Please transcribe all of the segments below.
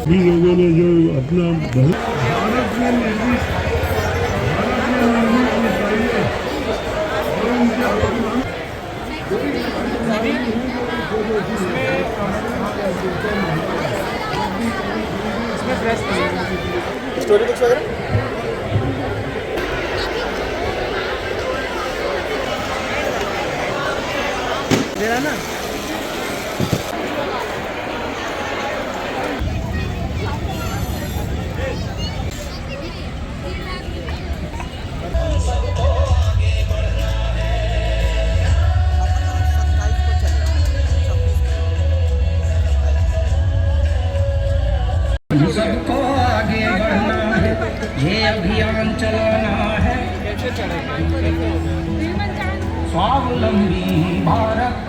भी लोगों ने जो अपना भारत में निर्मित चाहिए और उनके स्टोरी बुक्स वगैरह मेरा ना सबको आगे बढ़ना है, ये अभियान चलाना है, स्वावलंबी भारत।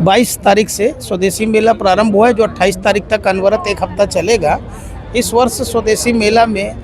बाईस तारीख से स्वदेशी मेला प्रारंभ हुआ है, जो 28 तारीख तक अनवरत एक हफ्ता चलेगा। इस वर्ष स्वदेशी मेला में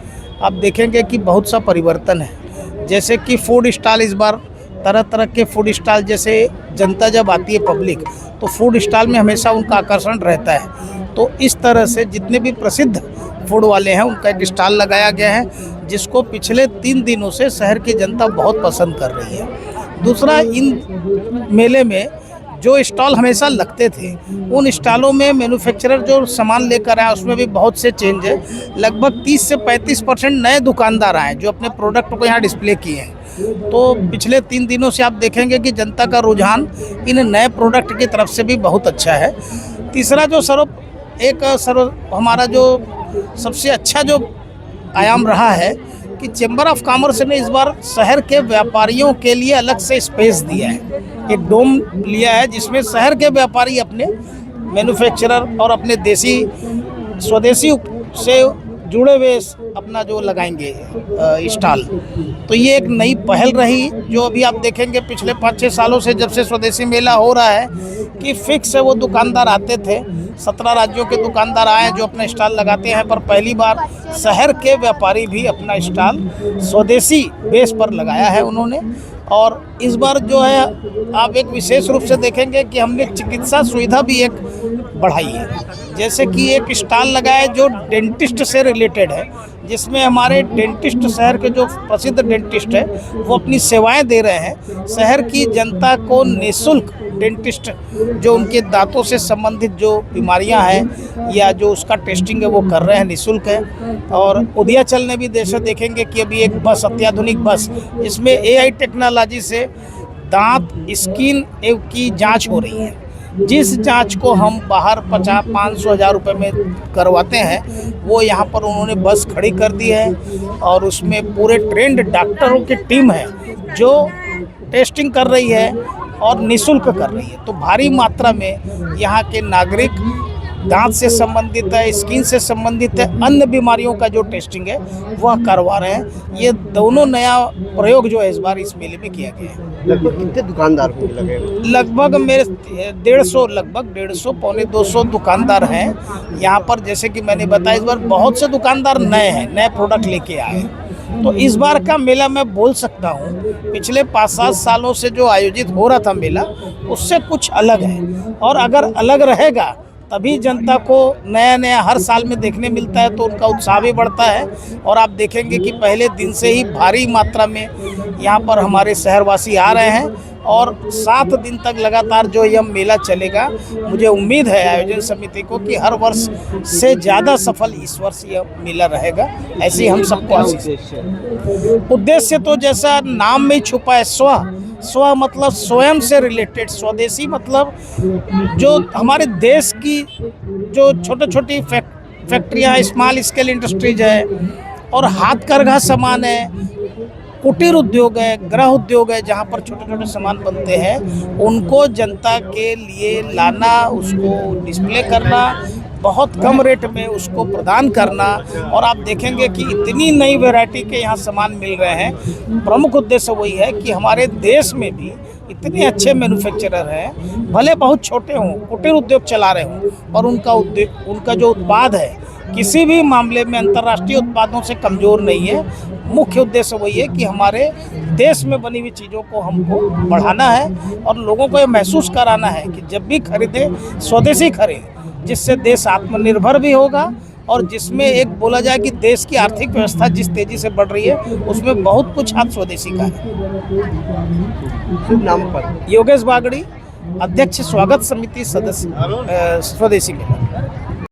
आप देखेंगे कि बहुत सा परिवर्तन है। जैसे कि फूड स्टॉल, इस बार तरह तरह के फूड स्टॉल, जैसे जनता जब आती है पब्लिक, तो फूड स्टॉल में हमेशा उनका आकर्षण रहता है। तो इस तरह से जितने भी प्रसिद्ध फूड वाले हैं उनका एक स्टॉल लगाया गया है, जिसको पिछले 3 दिनों से शहर की जनता बहुत पसंद कर रही है। दूसरा, इन मेले में जो स्टॉल हमेशा लगते थे, उन स्टॉलों में मैन्युफैक्चरर जो सामान लेकर आए उसमें भी बहुत से चेंज है। लगभग 30 से 35% नए दुकानदार आए जो अपने प्रोडक्ट को यहाँ डिस्प्ले किए हैं। तो पिछले 3 दिनों से आप देखेंगे कि जनता का रुझान इन नए प्रोडक्ट की तरफ से भी बहुत अच्छा है। तीसरा, जो हमारा जो सबसे अच्छा जो आयाम रहा है कि चैम्बर ऑफ कॉमर्स ने इस बार शहर के व्यापारियों के लिए अलग से स्पेस दिया है, एक डोम लिया है जिसमें शहर के व्यापारी अपने मैन्युफैक्चरर और अपने स्वदेशी से जुड़े हुए अपना जो लगाएंगे स्टॉल। तो ये एक नई पहल रही, जो अभी आप देखेंगे पिछले 5-6 सालों से जब से स्वदेशी मेला हो रहा है कि फिक्स है वो दुकानदार आते थे। 17 राज्यों के दुकानदार आए जो अपना स्टॉल लगाते हैं, पर पहली बार शहर के व्यापारी भी अपना स्टॉल स्वदेशी बेस पर लगाया है उन्होंने। और इस बार जो है आप एक विशेष रूप से देखेंगे कि हमने चिकित्सा सुविधा भी एक बढ़ाई है। जैसे कि एक स्टॉल लगाया है जो डेंटिस्ट से रिलेटेड है, जिसमें हमारे डेंटिस्ट, शहर के जो प्रसिद्ध डेंटिस्ट है, वो अपनी सेवाएं दे रहे हैं। शहर की जनता को निःशुल्क डेंटिस्ट जो उनके दांतों से संबंधित जो बीमारियां हैं या जो उसका टेस्टिंग है वो कर रहे हैं, निःशुल्क है। और उदयाचल ने भी देखेंगे कि अभी एक बस, अत्याधुनिक बस, इसमें AI टेक्नोलॉजी से दांत, स्किन की जांच हो रही है। जिस जांच को हम बाहर 50-500 हज़ार रुपये में करवाते हैं, वो यहाँ पर उन्होंने बस खड़ी कर दी है और उसमें पूरे ट्रेंड डॉक्टरों की टीम है जो टेस्टिंग कर रही है और निःशुल्क कर रही है। तो भारी मात्रा में यहाँ के नागरिक दांत से संबंधित है, स्किन से संबंधित है, अन्य बीमारियों का जो टेस्टिंग है वह करवा रहे हैं। ये दोनों नया प्रयोग जो है इस बार इस मेले में किया गया है। लगभग कितने दुकानदार लगे? लगभग मेरे 150 पौने 200 दुकानदार हैं यहाँ पर। जैसे कि मैंने बताया, इस बार बहुत से दुकानदार नए हैं, नए प्रोडक्ट लेके आए हैं। तो इस बार का मेला मैं बोल सकता हूँ पिछले 5-7 सालों से जो आयोजित हो रहा था मेला, उससे कुछ अलग है। और अगर अलग रहेगा तभी जनता को नया नया हर साल में देखने मिलता है, तो उनका उत्साह भी बढ़ता है। और आप देखेंगे कि पहले दिन से ही भारी मात्रा में यहाँ पर हमारे शहरवासी आ रहे हैं और 7 दिन तक लगातार जो यह मेला चलेगा। मुझे उम्मीद है आयोजन समिति को कि हर वर्ष से ज़्यादा सफल इस वर्ष यह मेला रहेगा, ऐसी हम सबको आशीष। उद्देश्य तो जैसा नाम में छुपा है, स्व मतलब स्वयं से रिलेटेड, स्वदेशी मतलब जो हमारे देश की जो छोटी छोटी फैक्ट्रियाँ, स्मॉल स्केल इंडस्ट्रीज है और हाथ करघा सामान है, कुटीर उद्योग है, गृह उद्योग है, जहाँ पर छोटे छोटे सामान बनते हैं, उनको जनता के लिए लाना, उसको डिस्प्ले करना, बहुत कम रेट में उसको प्रदान करना। और आप देखेंगे कि इतनी नई वैरायटी के यहाँ सामान मिल रहे हैं। प्रमुख उद्देश्य वही है कि हमारे देश में भी इतने अच्छे मैन्युफैक्चरर हैं, भले बहुत छोटे हों, कुटीर उद्योग चला रहे हों, और उनका जो उत्पाद है किसी भी मामले में अंतर्राष्ट्रीय उत्पादों से कमज़ोर नहीं है। मुख्य उद्देश्य वही है कि हमारे देश में बनी हुई चीज़ों को हमको बढ़ाना है और लोगों को ये महसूस कराना है कि जब भी खरीदें स्वदेशी खरीदें, जिससे देश आत्मनिर्भर भी होगा और जिसमें एक बोला जाए कि देश की आर्थिक व्यवस्था जिस तेजी से बढ़ रही है उसमें बहुत कुछ हाथ स्वदेशी का है। शुभ नाम पर योगेश बागड़ी, अध्यक्ष स्वागत समिति सदस्य स्वदेशी मेला।